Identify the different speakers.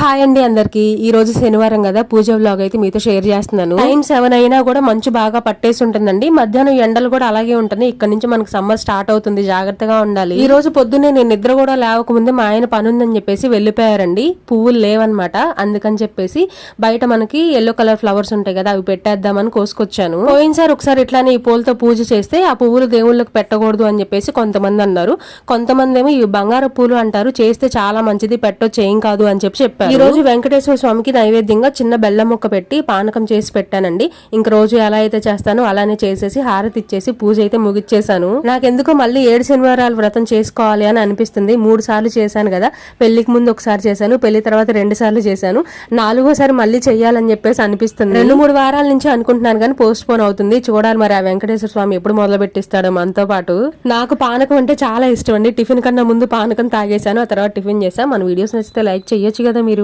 Speaker 1: Hi అండి అందరికి. ఈ రోజు శనివారం కదా, పూజ వ్లాగ్ అయితే మీతో షేర్ చేస్తున్నాను. టైం 7 అయినా కూడా మంచు బాగా పట్టేసి ఉంటుందండి. మధ్యాహ్నం ఎండలు కూడా అలాగే ఉంటుంది. ఇక్కడ నుంచి మనకు సమ్మర్ స్టార్ట్ అవుతుంది, జాగ్రత్తగా ఉండాలి. ఈ రోజు పొద్దున్నే నేను నిద్ర కూడా లేవకముందే మా ఆయన పని ఉందని చెప్పేసి వెళ్ళిపోయారండి. పువ్వులు లేవన్నమాట. అందుకని చెప్పేసి బయట మనకి ఎల్లో కలర్ ఫ్లవర్స్ ఉంటాయి కదా, అవి పెట్టేద్దామని కోసుకొచ్చాను. పోయినసారి ఒకసారి ఇట్లానే ఈ పూలతో పూజ చేస్తే ఆ పువ్వులు దేవుళ్ళకి పెట్టకూడదు అని చెప్పేసి కొంతమంది అన్నారు. కొంతమంది ఏమో ఇవి బంగారు పూలు అంటారు, చేస్తే చాలా మంచిది, పెట్టొచ్చు, ఏం కాదు అని చెప్పి ఈ రోజు వెంకటేశ్వర స్వామికి నైవేద్యంగా చిన్న బెల్లం ముక్క పెట్టి పానకం చేసి పెట్టానండి. ఇంక రోజు ఎలా అయితే చేస్తానో అలానే చేసేసి హారతి ఇచ్చేసి పూజ అయితే ముగిచ్చేసాను. నాకెందుకో మళ్ళీ 7 శనివారాలు వ్రతం చేసుకోవాలి అని అనిపిస్తుంది. 3 సార్లు చేశాను కదా, పెళ్లికి ముందు ఒకసారి చేశాను, పెళ్లి తర్వాత 2 సార్లు చేశాను, 4గోసారి మళ్ళీ చెయ్యాలని చెప్పేసి అనిపిస్తుంది. 2-3 వారాల నుంచి అనుకుంటున్నాను కానీ పోస్ట్ పోన్ అవుతుంది. చూడాలి మరి ఆ వెంకటేశ్వర స్వామి ఎప్పుడు మొదలు పెట్టిస్తాడో మనతో పాటు. నాకు పానకం అంటే చాలా ఇష్టం అండి. టిఫిన్ కన్నా ముందు పానకం తాగేశాను, ఆ తర్వాత టిఫిన్ చేశాను. మన వీడియోస్ నచ్చితే లైక్ చేయొచ్చు కదా మీరు.